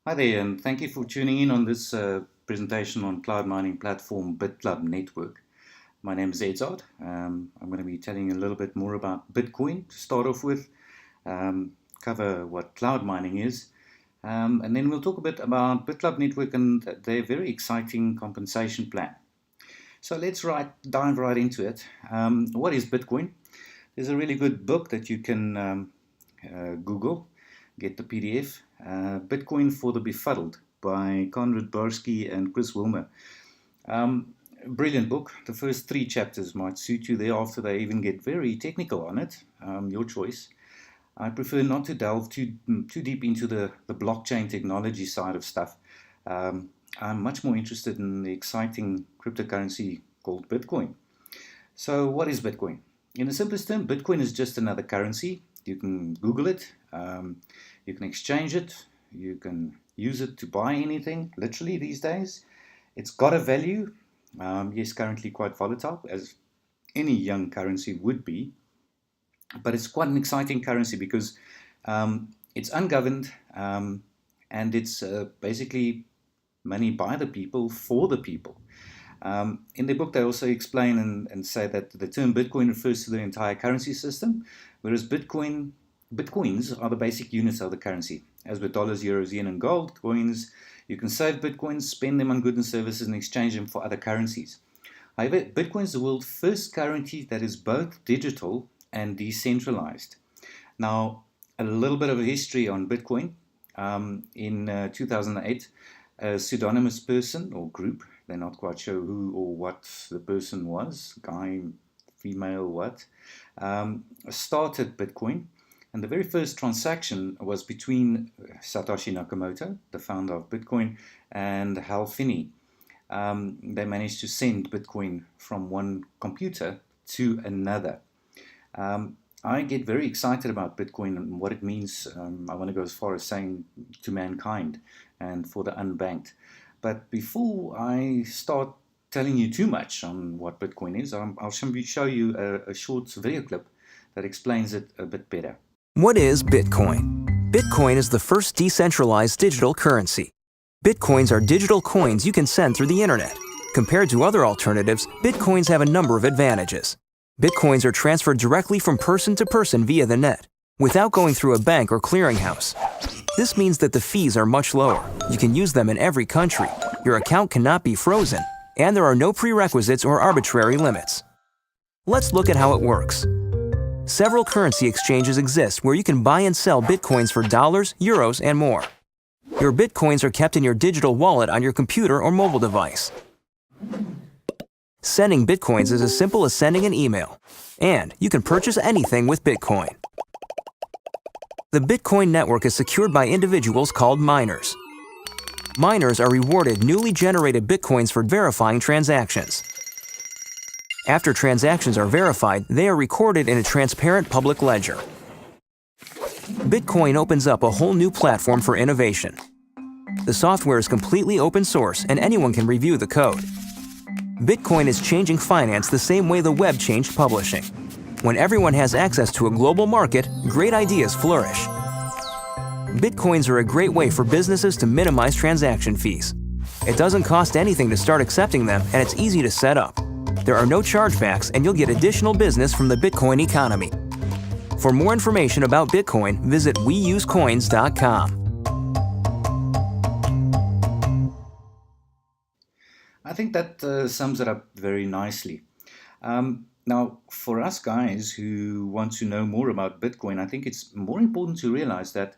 Hi there, and thank you for tuning in on this presentation on cloud mining platform BitClub network. My name is Edzard. I'm going to be telling you a little bit more about Bitcoin to start off with, cover what cloud mining is, and then we'll talk a bit about BitClub network and their very exciting compensation plan. So let's dive right into it. What is Bitcoin? There's a really good book that you can Google, get the PDF, Bitcoin for the Befuddled by Conrad Barsky and Chris Wilmer. Brilliant book. The first three chapters might suit you. Thereafter, they even get very technical on it. Your choice. I prefer not to delve too deep into the blockchain technology side of stuff. I'm much more interested in the exciting cryptocurrency called Bitcoin. So, what is Bitcoin? In the simplest term, Bitcoin is just another currency. You can Google it, you can exchange it, you can use it to buy anything, literally these days. It's got a value, yes, currently quite volatile, as any young currency would be, but it's quite an exciting currency because it's ungoverned and it's basically money by the people for the people. In the book, they also explain and say that the term Bitcoin refers to the entire currency system, whereas Bitcoins are the basic units of the currency. As with dollars, euros, yen, and gold coins, you can save Bitcoins, spend them on goods and services, and exchange them for other currencies. However, Bitcoin is the world's first currency that is both digital and decentralized. Now, a little bit of a history on Bitcoin. In 2008, a pseudonymous person or group, they're not quite sure who or what the person was, guy, female, what, started Bitcoin. And the very first transaction was between Satoshi Nakamoto, the founder of Bitcoin, and Hal Finney. They managed to send Bitcoin from one computer to another. I get very excited about Bitcoin and what it means. I want to go as far as saying to mankind and for the unbanked. But before I start telling you too much on what Bitcoin is, I'll show you a short video clip that explains it a bit better. What is Bitcoin? Bitcoin is the first decentralized digital currency. Bitcoins are digital coins you can send through the internet. Compared to other alternatives, Bitcoins have a number of advantages. Bitcoins are transferred directly from person to person via the net, without going through a bank or clearinghouse. This means that the fees are much lower. You can use them in every country. Your account cannot be frozen, and there are no prerequisites or arbitrary limits. Let's look at how it works. Several currency exchanges exist where you can buy and sell Bitcoins for dollars, euros, and more. Your Bitcoins are kept in your digital wallet on your computer or mobile device. Sending Bitcoins is as simple as sending an email, and you can purchase anything with Bitcoin. The Bitcoin network is secured by individuals called miners. Miners are rewarded newly generated Bitcoins for verifying transactions. After transactions are verified, they are recorded in a transparent public ledger. Bitcoin opens up a whole new platform for innovation. The software is completely open source and anyone can review the code. Bitcoin is changing finance the same way the web changed publishing. When everyone has access to a global market, great ideas flourish. Bitcoins are a great way for businesses to minimize transaction fees. It doesn't cost anything to start accepting them, and it's easy to set up. There are no chargebacks, and you'll get additional business from the Bitcoin economy. For more information about Bitcoin, visit weusecoins.com. I think that sums it up very nicely. Now, for us guys who want to know more about Bitcoin, I think it's more important to realize that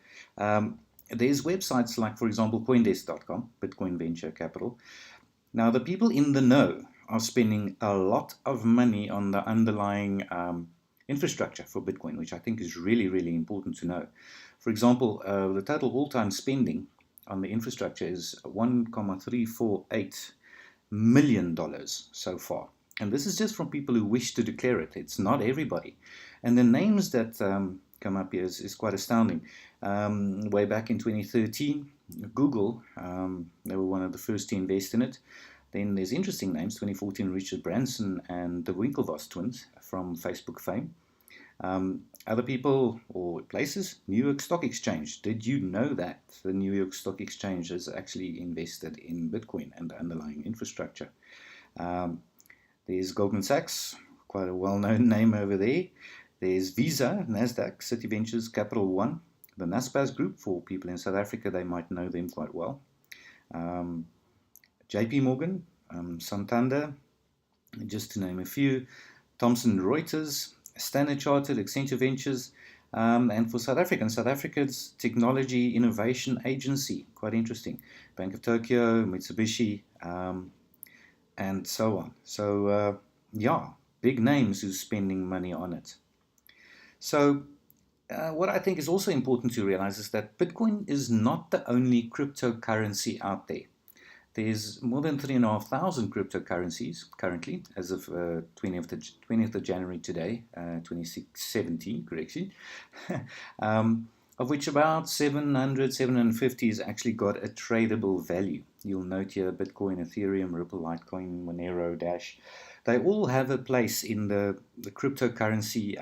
there's websites like, for example, Coindesk.com, Bitcoin Venture Capital. Now, the people in the know are spending a lot of money on the underlying infrastructure for Bitcoin, which I think is really, really important to know. For example, the total all-time spending on the infrastructure is $1.348 million so far. And this is just from people who wish to declare it. It's not everybody. And the names that come up here is quite astounding. Way back in 2013, Google, they were one of the first to invest in it. Then there's interesting names, 2014, Richard Branson and the Winklevoss twins from Facebook fame. Other people or places, New York Stock Exchange. Did you know that the New York Stock Exchange is actually invested in Bitcoin and the underlying infrastructure? There's Goldman Sachs, quite a well-known name over there. There's Visa, Nasdaq, City Ventures, Capital One, the Naspers Group. For people in South Africa, they might know them quite well. JP Morgan, Santander, just to name a few. Thomson Reuters, Standard Chartered, Accenture Ventures, and for South Africa's Technology Innovation Agency, quite interesting. Bank of Tokyo, Mitsubishi, and so on. So, yeah, big names who's spending money on it. So, what I think is also important to realize is that Bitcoin is not the only cryptocurrency out there. There's more than 3,500 cryptocurrencies currently, as of 20th of January today, 2017, correction, of which about 750 has actually got a tradable value. You'll note here Bitcoin, Ethereum, Ripple, Litecoin, Monero, Dash. They all have a place in the cryptocurrency,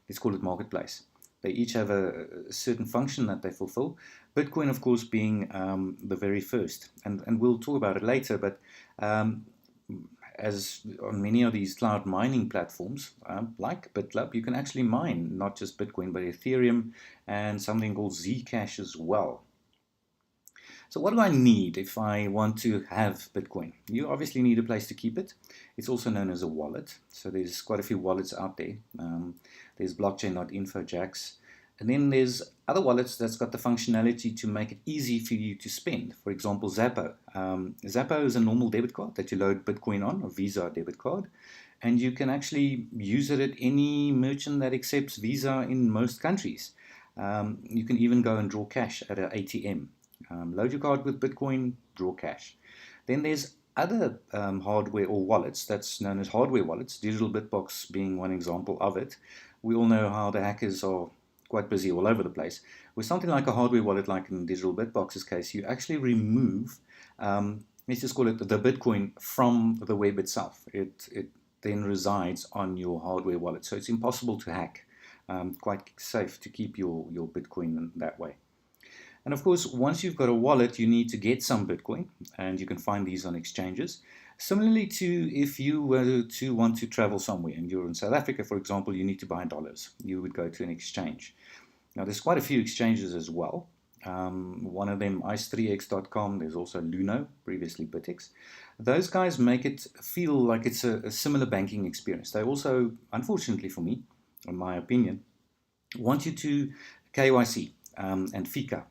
let's call it marketplace. They each have a certain function that they fulfill. Bitcoin, of course, being the very first. And we'll talk about it later, but as on many of these cloud mining platforms, like BitClub, you can actually mine not just Bitcoin, but Ethereum and something called Zcash as well. So what do I need if I want to have Bitcoin? You obviously need a place to keep it. It's also known as a wallet. So there's quite a few wallets out there. There's blockchain.info, Jax. And then there's other wallets that's got the functionality to make it easy for you to spend. For example, Zappo. Zappo is a normal debit card that you load Bitcoin on, a Visa debit card. And you can actually use it at any merchant that accepts Visa in most countries. You can even go and draw cash at an ATM. Load your card with Bitcoin, draw cash. Then there's other hardware or wallets that's known as hardware wallets, Digital Bitbox being one example of it. We all know how the hackers are quite busy all over the place. With something like a hardware wallet, like in Digital Bitbox's case, you actually remove, let's just call it the Bitcoin from the web itself. It then resides on your hardware wallet. So it's impossible to hack, quite safe to keep your Bitcoin that way. And of course, once you've got a wallet, you need to get some Bitcoin, and you can find these on exchanges. Similarly to if you were to want to travel somewhere, and you're in South Africa, for example, you need to buy dollars. You would go to an exchange. Now, there's quite a few exchanges as well. One of them, ice3x.com. There's also Luno, previously BitX. Those guys make it feel like it's a similar banking experience. They also, unfortunately for me, in my opinion, want you to KYC and FICA.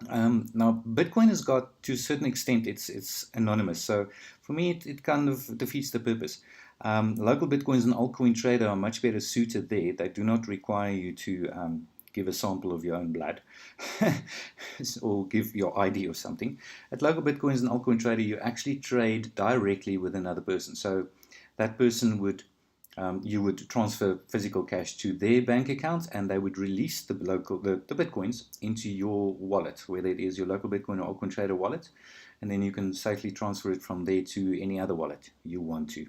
Now, Bitcoin has got, to a certain extent, it's anonymous. So for me, it kind of defeats the purpose. Local Bitcoins and altcoin trader are much better suited there. They do not require you to give a sample of your own blood or give your ID or something. At local Bitcoins and altcoin trader, you actually trade directly with another person. So that person would you would transfer physical cash to their bank account, and they would release the Bitcoins into your wallet, whether it is your local Bitcoin or altcoin trader wallet, and then you can safely transfer it from there to any other wallet you want to.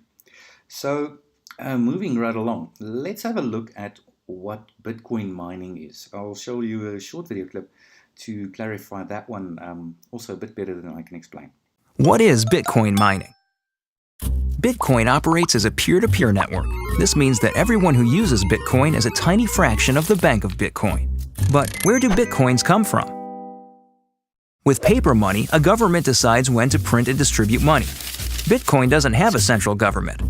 So moving right along, let's have a look at what Bitcoin mining is. I'll show you a short video clip to clarify that one also a bit better than I can explain. What is Bitcoin mining? Bitcoin operates as a peer-to-peer network. This means that everyone who uses Bitcoin is a tiny fraction of the bank of Bitcoin. But where do Bitcoins come from? With paper money, a government decides when to print and distribute money. Bitcoin doesn't have a central government.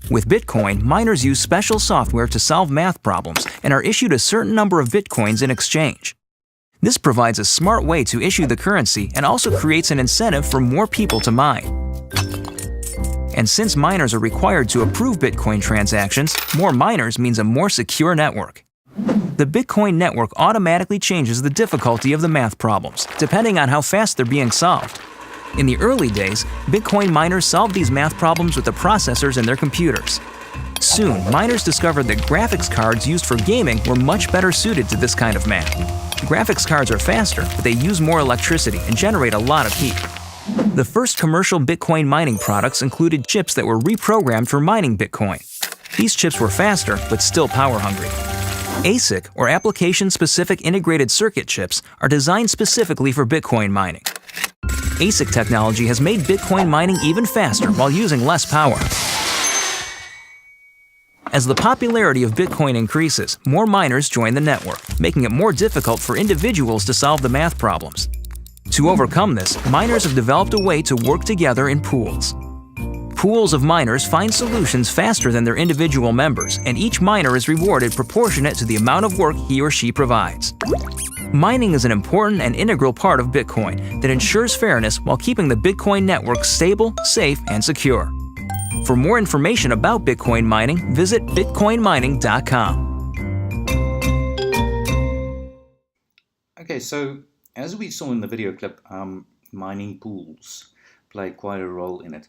With Bitcoin, miners use special software to solve math problems and are issued a certain number of Bitcoins in exchange. This provides a smart way to issue the currency and also creates an incentive for more people to mine. And since miners are required to approve Bitcoin transactions, more miners means a more secure network. The Bitcoin network automatically changes the difficulty of the math problems, depending on how fast they're being solved. In the early days, Bitcoin miners solved these math problems with the processors in their computers. Soon, miners discovered that graphics cards used for gaming were much better suited to this kind of math. Graphics cards are faster, but they use more electricity and generate a lot of heat. The first commercial Bitcoin mining products included chips that were reprogrammed for mining Bitcoin. These chips were faster, but still power hungry. ASIC, or Application-Specific Integrated Circuit chips, are designed specifically for Bitcoin mining. ASIC technology has made Bitcoin mining even faster while using less power. As the popularity of Bitcoin increases, more miners join the network, making it more difficult for individuals to solve the math problems. To overcome this, miners have developed a way to work together in pools. Pools of miners find solutions faster than their individual members, and each miner is rewarded proportionate to the amount of work he or she provides. Mining is an important and integral part of Bitcoin that ensures fairness while keeping the Bitcoin network stable, safe, and secure. For more information about Bitcoin mining, visit bitcoinmining.com. Okay, so as we saw in the video clip, mining pools play quite a role in it.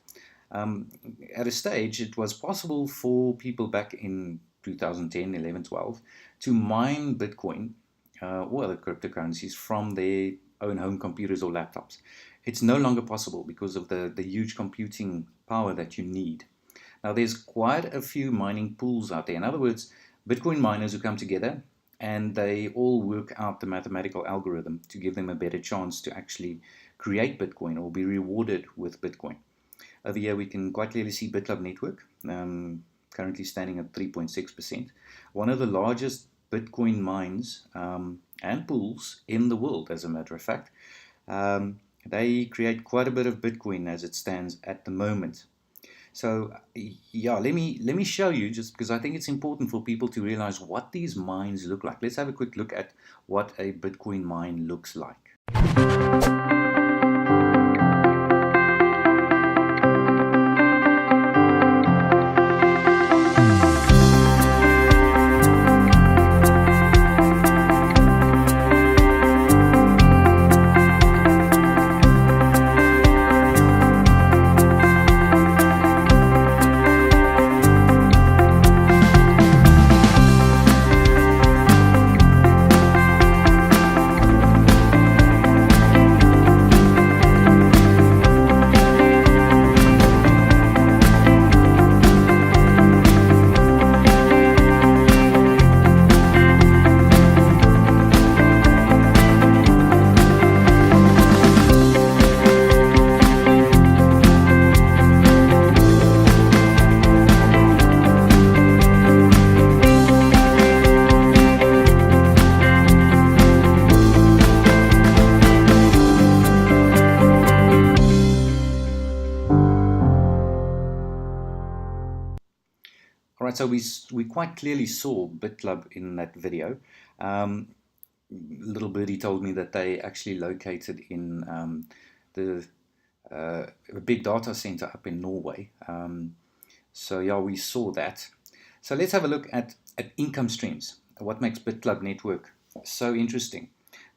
At a stage, it was possible for people back in 2010, 11, 12 to mine Bitcoin or other cryptocurrencies from their own home computers or laptops. It's no longer possible because of the huge computing power that you need. Now, there's quite a few mining pools out there. In other words, Bitcoin miners who come together and they all work out the mathematical algorithm to give them a better chance to actually create Bitcoin or be rewarded with Bitcoin. Over here, we can quite clearly see BitClub network, currently standing at 3.6%. One of the largest Bitcoin mines and pools in the world, as a matter of fact. They create quite a bit of Bitcoin as it stands at the moment. So yeah, let me show you, just because I think it's important for people to realize what these mines look like. Let's have a quick look at what a Bitcoin mine looks like. Alright, so we quite clearly saw BitClub in that video. Little birdie told me that they actually located in a big data center up in Norway. So yeah, we saw that. So let's have a look at income streams. What makes BitClub network so interesting?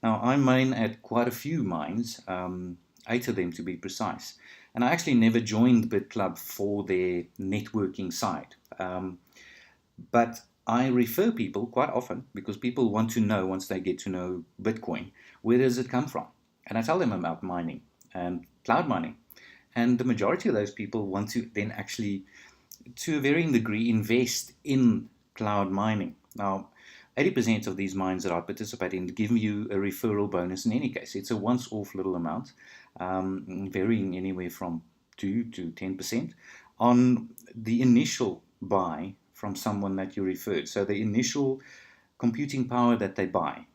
Now, I mine at quite a few mines, 8 of them to be precise. And I actually never joined BitClub for their networking side. But I refer people quite often because people want to know, once they get to know Bitcoin, where does it come from? And I tell them about mining and cloud mining. And the majority of those people want to then actually, to a varying degree, invest in cloud mining. Now, 80% of these mines that I participate in give you a referral bonus in any case. It's a once-off little amount, varying anywhere from 2 to 10% on the initial buy from someone that you referred. So the initial computing power that they buy,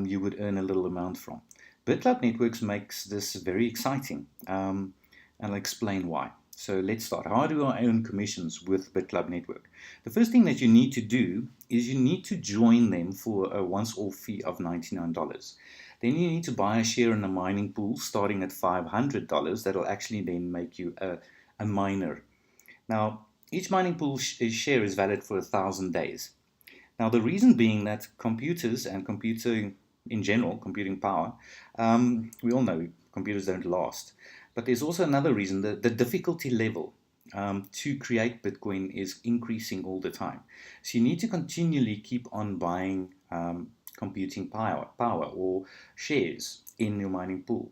you would earn a little amount from. BitClub Networks makes this very exciting, and I'll explain why. So let's start. How do I earn commissions with BitClub Network? The first thing that you need to do is you need to join them for a once-off fee of $99. Then you need to buy a share in a mining pool starting at $500. That'll actually then make you a miner. Now, each mining pool share is valid for 1,000 days. Now, the reason being that computers and computing in general, computing power, we all know computers don't last. But there's also another reason, the difficulty level to create Bitcoin is increasing all the time. So you need to continually keep on buying computing power or shares in your mining pool.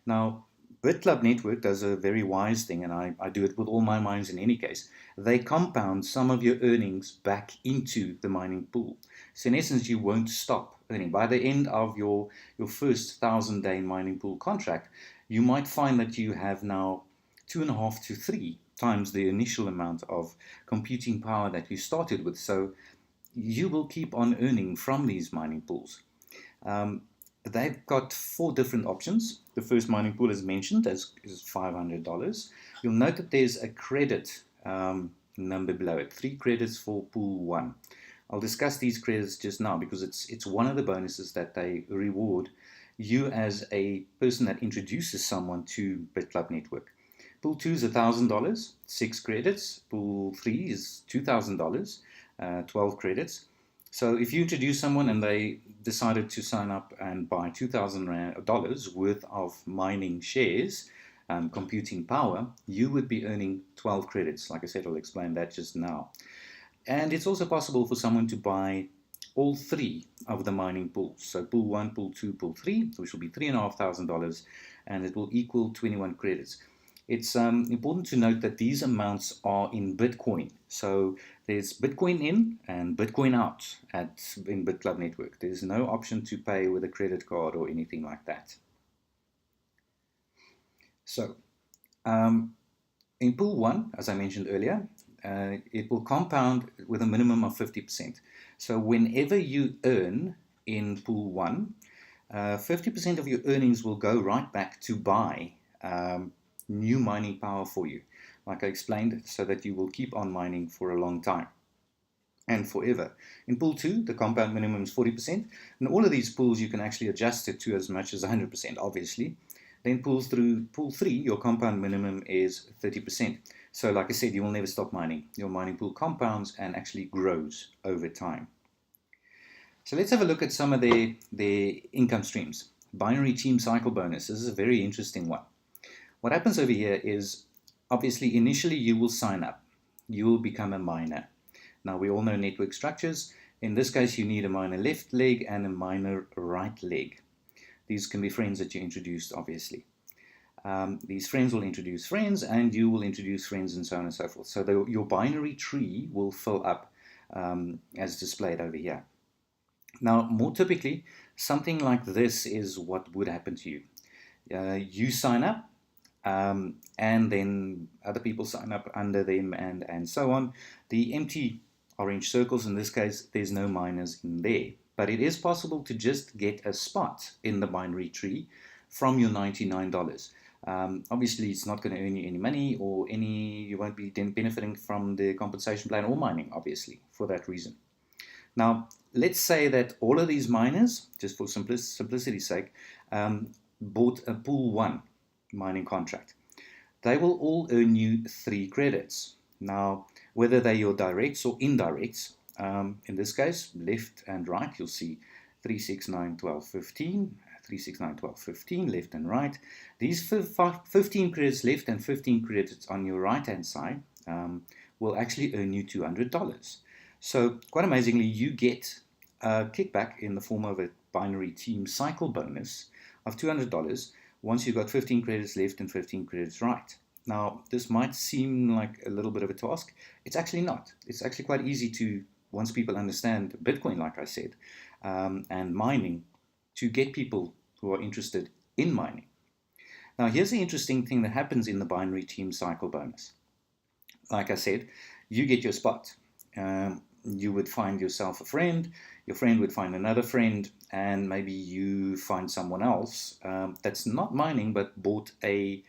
Now, BitClub Network does a very wise thing, and I do it with all my mines in any case. They compound some of your earnings back into the mining pool. So in essence, you won't stop earning. By the end of your first 1,000-day mining pool contract, you might find that you have now 2.5 to 3 times the initial amount of computing power that you started with. So you will keep on earning from these mining pools. They've got 4 different options. The first mining pool, as mentioned, is $500. You'll note that there's a credit number below it, 3 credits for pool 1. I'll discuss these credits just now because it's one of the bonuses that they reward you as a person that introduces someone to BitClub Network. Pool 2 is $1,000, 6 credits. Pool 3 is $2,000, 12 credits. So if you introduce someone and they decided to sign up and buy $2,000 worth of mining shares, computing power, you would be earning 12 credits. Like I said, I'll explain that just now. And it's also possible for someone to buy all 3 of the mining pools. So pool 1, pool 2, pool 3, which will be $3,500, and it will equal 21 credits. It's important to note that these amounts are in Bitcoin. So there's Bitcoin in and Bitcoin out in BitClub Network. There's no option to pay with a credit card or anything like that. So in pool 1, as I mentioned earlier, it will compound with a minimum of 50%. So whenever you earn in pool 1, 50% of your earnings will go right back to buy new mining power for you, like I explained, so that you will keep on mining for a long time and forever. In pool 2, the compound minimum is 40%, and all of these pools you can actually adjust it to as much as 100%, obviously. Then pool 3, your compound minimum is 30%. So like I said, you will never stop mining. Your mining pool compounds and actually grows over time. So let's have a look at some of their income streams. Binary team cycle bonus. This is a very interesting one. What happens over here is, obviously, initially you will sign up. You will become a miner. Now, we all know network structures. In this case, you need a miner left leg and a miner right leg. These can be friends that you introduced, obviously. These friends will introduce friends, and you will introduce friends, and so on and so forth. So your binary tree will fill up as displayed over here. Now, more typically, something like this is what would happen to you. You sign up, and then other people sign up under them, and so on. The empty orange circles, in this case, there's no miners in there. But it is possible to just get a spot in the binary tree from your $99. Obviously, it's not going to earn you any money or you won't be benefiting from the compensation plan or mining, obviously, for that reason. Now, let's say that all of these miners, just for simplicity's sake, bought a pool 1 mining contract. They will all earn you 3 credits. Now, whether they're your directs or indirects, in this case, left and right, you'll see 3, 6, 9, 12, 15, 3, 6, 9, 12, 15, left and right. These 15 credits left and 15 credits on your right-hand side will actually earn you $200. So, quite amazingly, you get a kickback in the form of a binary team cycle bonus of $200 once you've got 15 credits left and 15 credits right. Now, this might seem like a little bit of a task. It's actually not. It's actually quite easy to, once people understand Bitcoin, like I said, and mining, to get people who are interested in mining. Now, here's the interesting thing that happens in the binary team cycle bonus. Like I said, you get your spot. You would find yourself a friend, your friend would find another friend, and maybe you find someone else that's not mining but bought an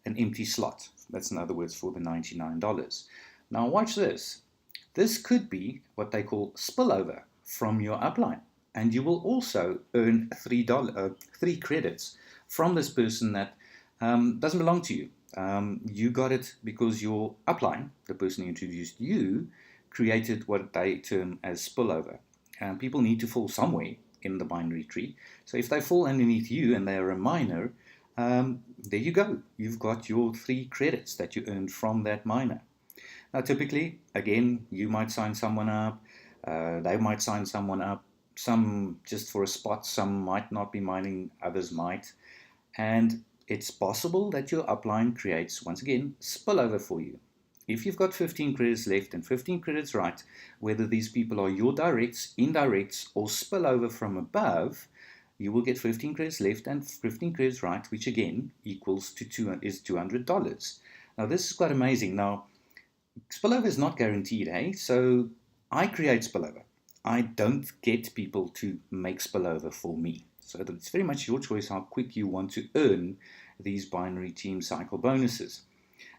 empty slot. That's in other words for the $99. Now watch this. This could be what they call spillover from your upline, and you will also earn $3 credits from this person that doesn't belong to you. You got it because your upline, the person who introduced you, created what they term as spillover. People need to fall somewhere in the binary tree. So if they fall underneath you and they're a miner, there you go. You've got your 3 credits that you earned from that miner. Now, typically, again, you might sign someone up. They might sign someone up. Some just for a spot. Some might not be mining. Others might. And it's possible that your upline creates, once again, spillover for you. If you've got 15 credits left and 15 credits right, whether these people are your directs, indirects, or spillover from above, you will get 15 credits left and 15 credits right, which again equals to $200. Now this is quite amazing. Now, spillover is not guaranteed, eh? So I create spillover. I don't get people to make spillover for me. So it's very much your choice how quick you want to earn these binary team cycle bonuses.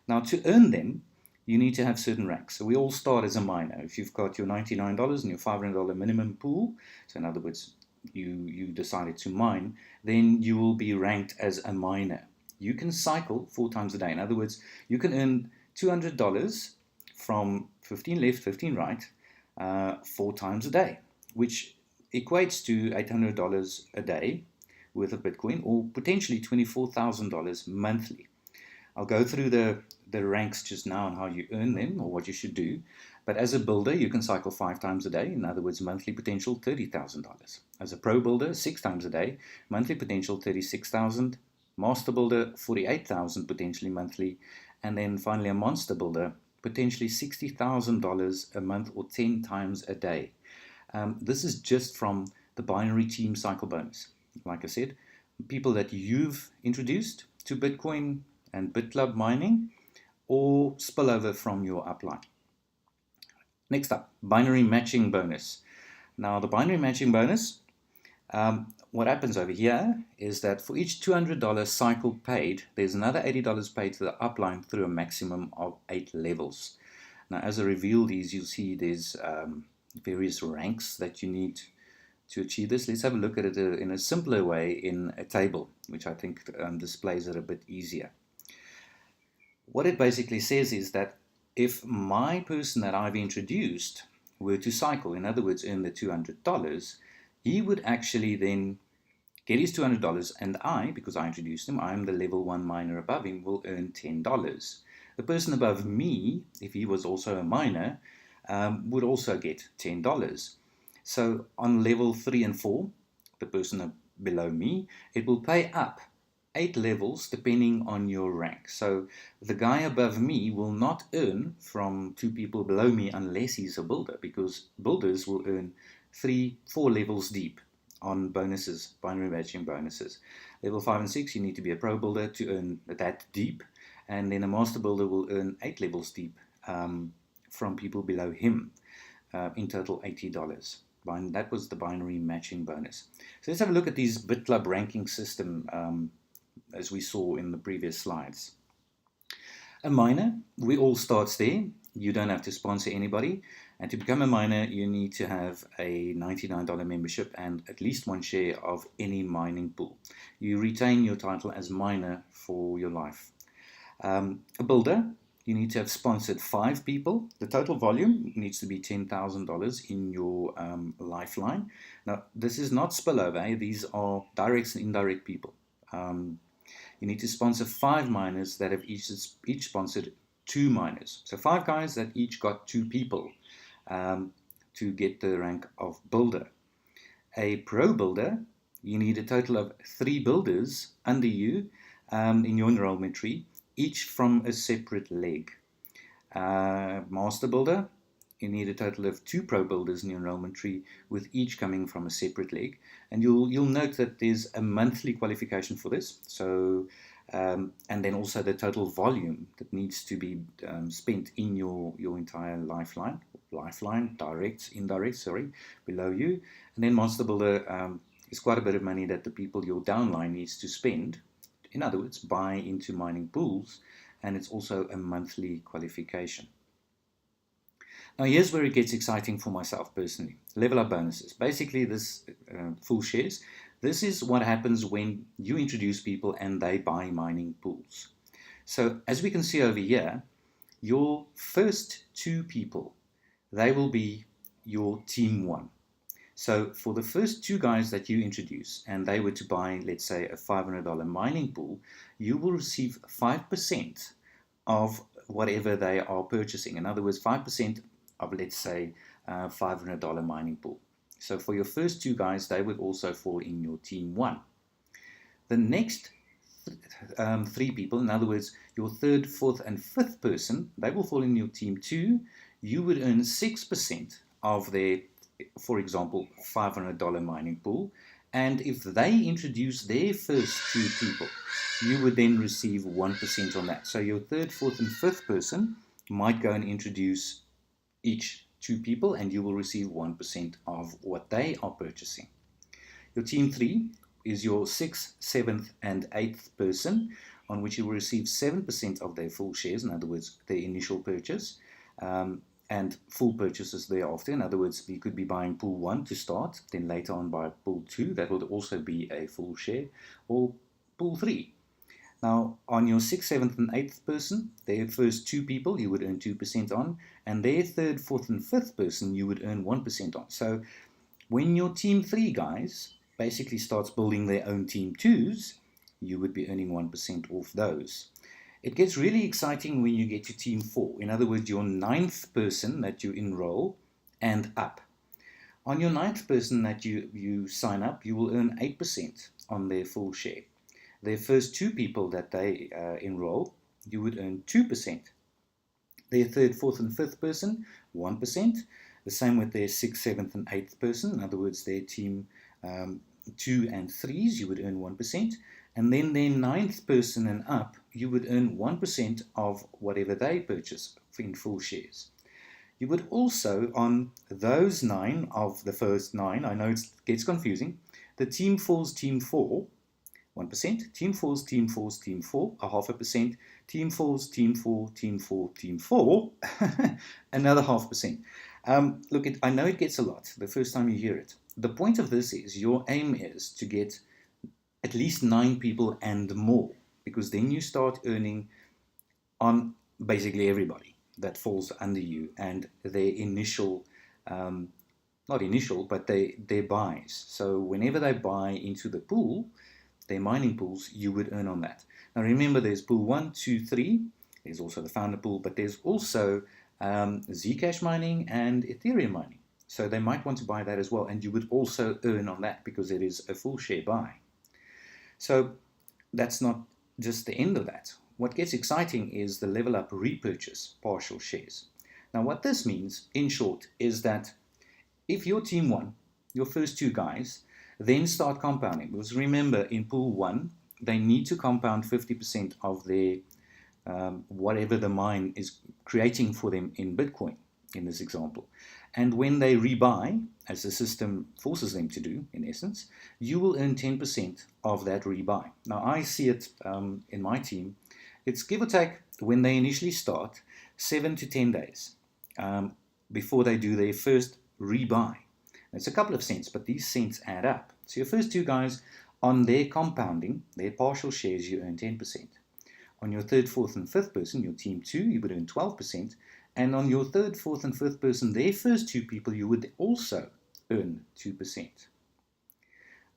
Now, to earn them, you need to have certain ranks. So we all start as a miner. If you've got your $99 and your $500 minimum pool, so in other words, you decided to mine, then you will be ranked as a miner. You can cycle 4 times a day. In other words, you can earn $200 from 15 left, 15 right, 4 times a day, which equates to $800 a day worth of Bitcoin, or potentially $24,000 monthly. I'll go through the ranks just now and how you earn them or what you should do. But as a builder, you can cycle 5 times a day. In other words, monthly potential $30,000. As a pro builder, 6 times a day, monthly potential $36,000. Master builder, $48,000 potentially monthly. And then finally a monster builder, potentially $60,000 a month or 10 times a day. This is just from the binary team cycle bonus. Like I said, people that you've introduced to Bitcoin and BitClub mining, or spillover from your upline. Next up, binary matching bonus. Now the binary matching bonus, what happens over here is that for each $200 cycle paid, there's another $80 paid to the upline through a maximum of 8 levels. Now as I reveal these, you'll see there's various ranks that you need to achieve this. Let's have a look at it in a simpler way in a table, which I think displays it a bit easier. What it basically says is that if my person that I've introduced were to cycle, in other words, earn the $200, he would actually then get his $200, and I, because I introduced him, I'm the level 1 miner above him, will earn $10. The person above me, if he was also a miner, would also get $10. So on level 3 and 4, the person below me, it will pay up 8 levels depending on your rank. So the guy above me will not earn from 2 people below me unless he's a builder, because builders will earn 3-4 levels deep on bonuses, binary matching bonuses. Level 5 and 6, you need to be a pro builder to earn that deep, and then a master builder will earn 8 levels deep from people below him, in total $80. That was the binary matching bonus. So let's have a look at these BitClub ranking system as we saw in the previous slides. A miner, we all start there. You don't have to sponsor anybody. And to become a miner, you need to have a $99 membership and at least 1 share of any mining pool. You retain your title as miner for your life. A builder, you need to have sponsored 5 people. The total volume needs to be $10,000 in your lifeline. Now, this is not spillover. Eh? These are direct and indirect people. You need to sponsor 5 miners that have each sponsored 2 miners. So 5 guys that each got 2 people to get the rank of builder. A pro builder, you need a total of 3 builders under you in your enrollment tree, each from a separate leg. Master builder, you need a total of 2 pro builders in your enrollment tree, with each coming from a separate leg. And you'll note that there's a monthly qualification for this. So, and then also the total volume that needs to be spent in your entire lifeline, direct, indirect, sorry, below you. And then master builder is quite a bit of money that the people, your downline, needs to spend. In other words, buy into mining pools, and it's also a monthly qualification. Now here's where it gets exciting for myself personally. Level up bonuses. Basically this full shares. This is what happens when you introduce people and they buy mining pools. So as we can see over here, your first 2 people, they will be your team 1. So for the first 2 guys that you introduce and they were to buy, let's say, a $500 mining pool, you will receive 5% of whatever they are purchasing. In other words, 5% of, let's say, $500 mining pool. So for your first 2 guys, they would also fall in your team 1. The next three people, in other words, your third, fourth, and fifth person, they will fall in your team two. You would earn 6% of their, for example, $500 mining pool. And if they introduce their first two people, you would then receive 1% on that. So your third, fourth, and fifth person might go and introduce each two people, and you will receive 1% of what they are purchasing. Your team three is your sixth, seventh, and eighth person, on which you will receive 7% of their full shares, in other words, their initial purchase, and full purchases thereafter. In other words, you could be buying pool one to start, then later on buy pool two, that would also be a full share, or pool three. Now, on your sixth, seventh, and eighth person, their first two people you would earn 2% on, and their third, fourth, and fifth person you would earn 1% on. So when your team three guys basically starts building their own team twos, you would be earning 1% off those. It gets really exciting when you get to team four. In other words, your ninth person that you enroll and up. On your ninth person that you sign up, you will earn 8% on their full share. Their first two people that they enroll, you would earn 2%. Their third, fourth, and fifth person, 1%. The same with their sixth, seventh, and eighth person. In other words, their team two and threes, you would earn 1%. And then their ninth person and up, you would earn 1% of whatever they purchase in full shares. You would also, on those 9 of the first 9, I know it gets confusing, the team fours, team 4, 1%, team fours, team fours, team 4, a 0.5%, team fours, team 4, team 4, team 4, another 0.5%. Look, I know it gets a lot the first time you hear it. The point of this is your aim is to get at least 9 people and more, because then you start earning on basically everybody that falls under you and their initial, not initial, but their buys. So whenever they buy into the pool, their mining pools, you would earn on that. Now remember, there's pool 1, 2, 3. There's also the founder pool, but there's also Zcash mining and Ethereum mining. So they might want to buy that as well, and you would also earn on that because it is a full share buy. So that's not just the end of that. What gets exciting is the level up repurchase partial shares. Now what this means, in short, is that if your team one, your first two guys, then start compounding, because remember, in pool 1, they need to compound 50% of their whatever the mine is creating for them in Bitcoin, in this example. And when they rebuy, as the system forces them to do, in essence, you will earn 10% of that rebuy. Now, I see it in my team. It's give or take, when they initially start, 7 to 10 days before they do their first rebuy. It's a couple of cents, but these cents add up. So your first two guys, on their compounding, their partial shares, you earn 10%. On your third, fourth, and fifth person, your team 2, you would earn 12%. And on your third, fourth, and fifth person, their first two people, you would also earn 2%.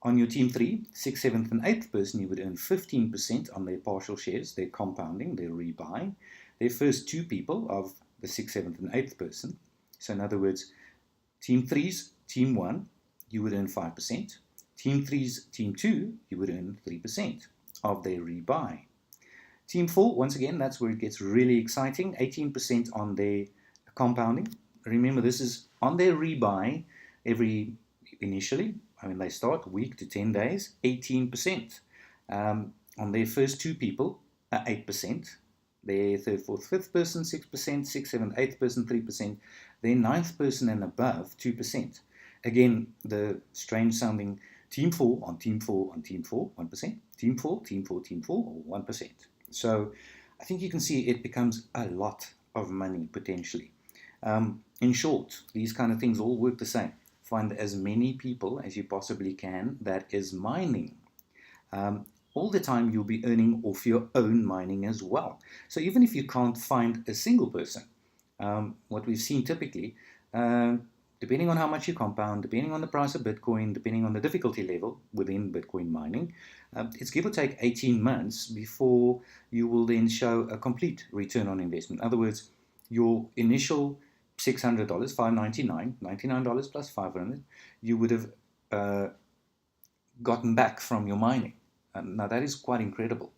On your team 3, sixth, seventh, and eighth person, you would earn 15% on their partial shares, their compounding, their rebuy. Their first two people of the sixth, seventh, and eighth person. So in other words, team 3's team 1, you would earn 5%. Team 3's team 2, you would earn 3% of their rebuy. Team 4, once again, that's where it gets really exciting, 18% on their compounding. Remember, this is on their rebuy initially, when they start, week to 10 days, 18%. On their first two people, 8%. Their third, fourth, fifth person, 6%, sixth, seventh, eighth person, 3%. Their ninth person and above, 2%. Again, the strange sounding team 4 on team 4 on team 4, 1%. Team 4, team 4, team 4, 1%. So I think you can see it becomes a lot of money potentially. In short, these kind of things all work the same. Find as many people as you possibly can that is mining. All the time you'll be earning off your own mining as well. So even if you can't find a single person, what we've seen typically, depending on how much you compound, depending on the price of Bitcoin, depending on the difficulty level within Bitcoin mining, it's give or take 18 months before you will then show a complete return on investment. In other words, your initial $600, $599, $99 plus $500, you would have gotten back from your mining. Now that is quite incredible.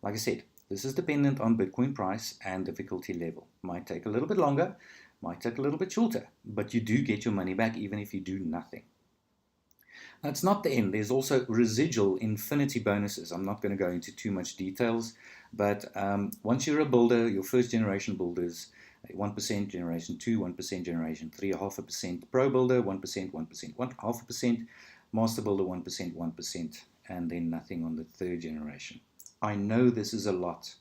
Like I said, this is dependent on Bitcoin price and difficulty level. Might take a little bit longer, might take a little bit shorter, but you do get your money back even if you do nothing. That's not the end. There's also residual infinity bonuses. I'm not going to go into too much details, but once you're a builder, your first generation builders, 1% generation 2, 1% generation 3, 0.5% pro builder, 1%, 1%, 0.5%, master builder 1%, 1%, and then nothing on the third generation. I know this is a lot.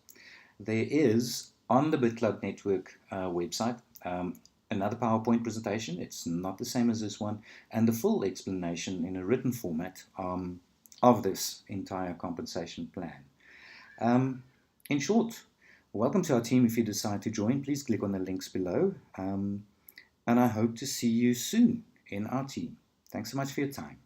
There is on the BitClub network website another PowerPoint presentation. It's not the same as this one, and the full explanation in a written format of this entire compensation plan. In short, welcome to our team. If you decide to join, please click on the links below, and I hope to see you soon in our team. Thanks so much for your time.